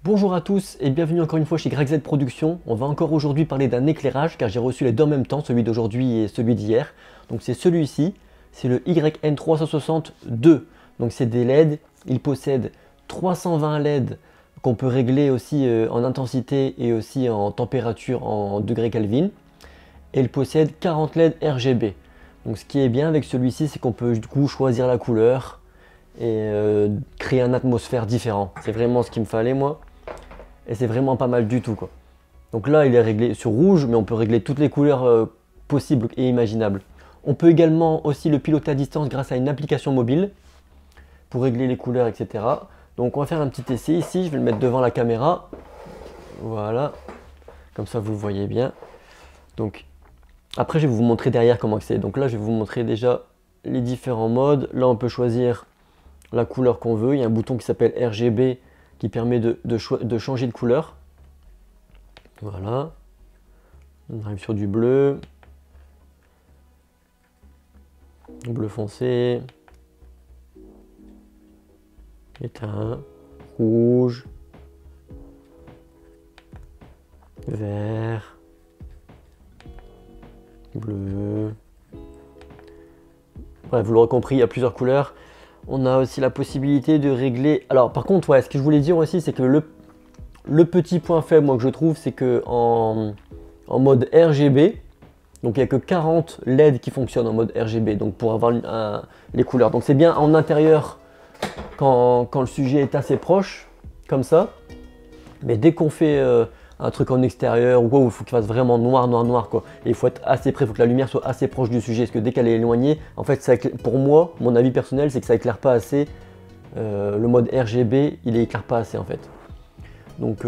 Bonjour à tous et bienvenue encore une fois chez Greg Z Productions. On va encore aujourd'hui parler d'un éclairage car j'ai reçu les deux en même temps, celui d'aujourd'hui et celui d'hier. Donc c'est celui-ci, c'est le YN360-2. Donc c'est des LED, il possède 320 LED qu'on peut régler aussi en intensité et aussi en température en degrés Kelvin. Et il possède 40 LED RGB. Donc ce qui est bien avec celui-ci, c'est qu'on peut du coup choisir la couleur et créer une atmosphère différente. C'est vraiment ce qu'il me fallait moi. Et c'est vraiment pas mal du tout quoi. Donc là il est réglé sur rouge, mais on peut régler toutes les couleurs possibles et imaginables. On peut également aussi le piloter à distance grâce à une application mobile pour régler les couleurs, etc. Donc on va faire un petit essai ici, je vais le mettre devant la caméra. Voilà, comme ça vous le voyez bien. Donc après je vais vous montrer derrière comment c'est. Donc là je vais vous montrer déjà les différents modes. Là on peut choisir la couleur qu'on veut. Il y a un bouton qui s'appelle RGB qui permet de changer de couleur. Voilà. On arrive sur du bleu. Bleu foncé. Éteint. Rouge. Vert. Bleu. Ouais, vous l'aurez compris, il y a plusieurs couleurs. On a aussi la possibilité de régler... Alors par contre, ouais, ce que je voulais dire aussi, c'est que le petit point faible, moi, que je trouve, c'est que en mode RGB, donc il n'y a que 40 LED qui fonctionnent en mode RGB, donc pour avoir les couleurs. Donc c'est bien en intérieur quand le sujet est assez proche, comme ça. Mais dès qu'on fait un truc en extérieur ou quoi, où il faut qu'il fasse vraiment noir, noir, noir, quoi. Et il faut être assez près, il faut que la lumière soit assez proche du sujet, parce que dès qu'elle est éloignée, en fait, pour moi, mon avis personnel, c'est que ça éclaire pas assez. Le mode RGB, il éclaire pas assez en fait. Donc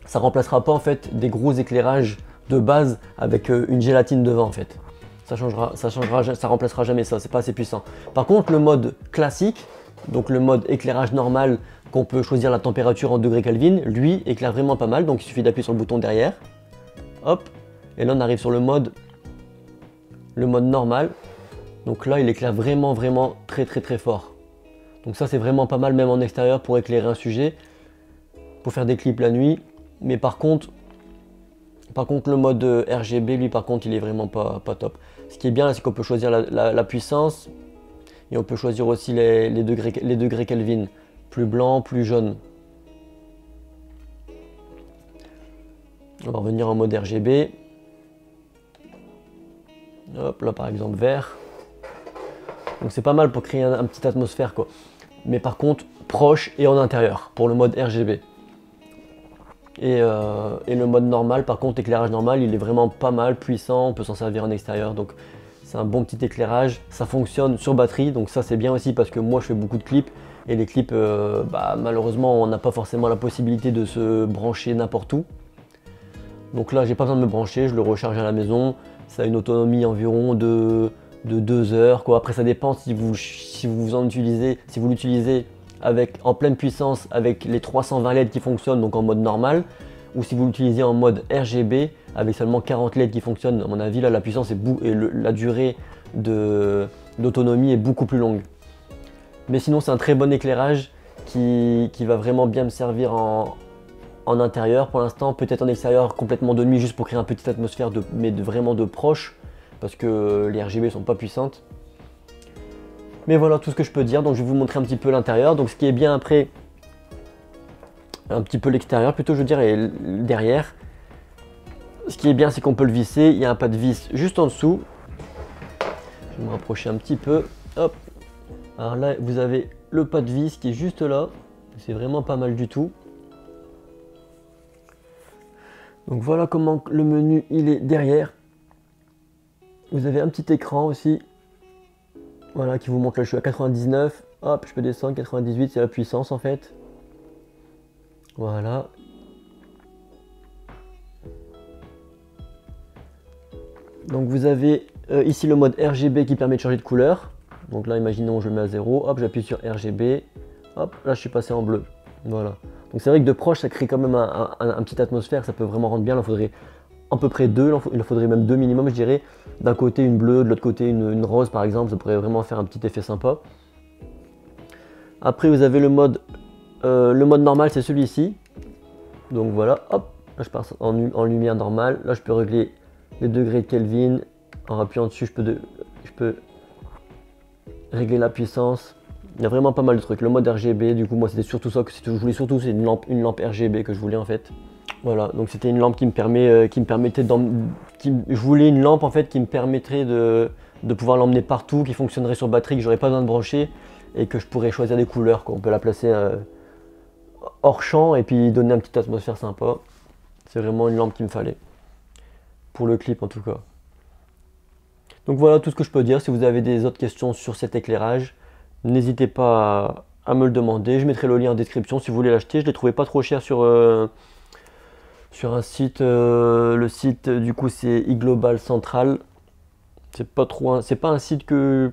ça remplacera pas en fait des gros éclairages de base avec une gélatine devant en fait. Ça remplacera jamais ça, c'est pas assez puissant. Par contre, le mode classique, donc le mode éclairage normal, qu'on peut choisir la température en degrés Kelvin, lui éclaire vraiment pas mal, donc il suffit d'appuyer sur le bouton derrière, hop, et là on arrive sur le mode normal, donc là il éclaire vraiment très fort. Donc ça c'est vraiment pas mal même en extérieur pour éclairer un sujet, pour faire des clips la nuit, mais par contre le mode RGB lui par contre il est vraiment pas top. Ce qui est bien c'est qu'on peut choisir la puissance, et on peut choisir aussi les degrés Kelvin. Plus blanc, plus jaune. On va revenir en mode RGB. Hop, là par exemple vert. Donc c'est pas mal pour créer un petite atmosphère quoi. Mais par contre proche et en intérieur pour le mode RGB. Et le mode normal, par contre éclairage normal, il est vraiment pas mal puissant, on peut s'en servir en extérieur. Donc c'est un bon petit éclairage. Ça fonctionne sur batterie, donc ça c'est bien aussi parce que moi je fais beaucoup de clips. Et les clips, malheureusement, on n'a pas forcément la possibilité de se brancher n'importe où. Donc là, j'ai pas besoin de me brancher, je le recharge à la maison. Ça a une autonomie environ de 2 heures, quoi. Après, ça dépend si vous l'utilisez en pleine puissance avec les 320 LED qui fonctionnent, donc en mode normal, ou si vous l'utilisez en mode RGB avec seulement 40 LED qui fonctionnent. À mon avis, là, la puissance et la durée d'autonomie est beaucoup plus longue. Mais sinon c'est un très bon éclairage qui va vraiment bien me servir en intérieur pour l'instant, peut-être en extérieur complètement de nuit juste pour créer une petite atmosphère mais vraiment de proche parce que les RGB sont pas puissantes. Mais voilà tout ce que je peux dire, donc je vais vous montrer un petit peu l'intérieur. Donc ce qui est bien après, un petit peu l'extérieur plutôt je veux dire, et derrière. Ce qui est bien c'est qu'on peut le visser, il y a un pas de vis juste en dessous. Je vais me rapprocher un petit peu, hop. Alors là, vous avez le pas de vis qui est juste là. C'est vraiment pas mal du tout. Donc voilà comment le menu il est derrière. Vous avez un petit écran aussi. Voilà, qui vous montre là, je suis à 99. Hop, je peux descendre, 98, c'est la puissance en fait. Voilà. Donc vous avez ici le mode RGB qui permet de changer de couleur. Donc là, imaginons, je le mets à 0, hop, j'appuie sur RGB, hop, là, je suis passé en bleu. Voilà. Donc c'est vrai que de proche, ça crée quand même un petite atmosphère, ça peut vraiment rendre bien. Il en faudrait à peu près deux, il en faudrait même deux minimum, je dirais. D'un côté une bleue, de l'autre côté une rose par exemple, ça pourrait vraiment faire un petit effet sympa. Après vous avez le mode Le mode normal c'est celui-ci. Donc voilà, hop, là je passe en lumière normale. Là je peux régler les degrés de Kelvin. En appuyant dessus, je peux régler la puissance. Il y a vraiment pas mal de trucs. Le mode RGB, du coup, moi c'était surtout ça que je voulais surtout, c'est une lampe RGB que je voulais en fait. Voilà, donc c'était une lampe qui me permettait je voulais une lampe en fait qui me permettrait de pouvoir l'emmener partout, qui fonctionnerait sur batterie, que j'aurais pas besoin de brancher et que je pourrais choisir des couleurs, quoi. On peut la placer hors champ et puis donner une petite atmosphère sympa. C'est vraiment une lampe qu'il me fallait. Pour le clip en tout cas. Donc voilà tout ce que je peux dire. Si vous avez des autres questions sur cet éclairage, n'hésitez pas à me le demander. Je mettrai le lien en description si vous voulez l'acheter. Je l'ai trouvé pas trop cher sur un site. Le site du coup c'est iGlobal Central. C'est pas un site que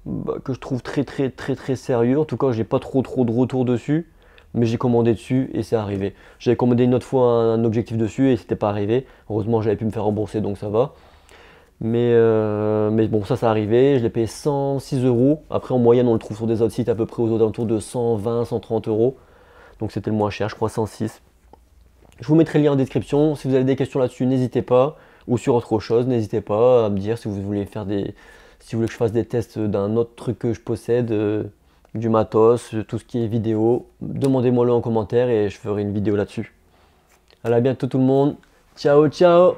je trouve très sérieux. En tout cas, j'ai pas trop de retours dessus. Mais j'ai commandé dessus et c'est arrivé. J'avais commandé une autre fois un objectif dessus et c'était pas arrivé. Heureusement, j'avais pu me faire rembourser donc ça va. Mais bon, ça arrivé. Je l'ai payé 106 euros. Après, en moyenne, on le trouve sur des autres sites à peu près aux alentours de 120, 130 euros. Donc c'était le moins cher, je crois 106. Je vous mettrai le lien en description. Si vous avez des questions là-dessus, n'hésitez pas. Ou sur autre chose, n'hésitez pas à me dire si vous voulez si vous voulez que je fasse des tests d'un autre truc que je possède, du matos, tout ce qui est vidéo. Demandez-moi-le en commentaire et je ferai une vidéo là-dessus. Allez, à bientôt tout le monde. Ciao, ciao!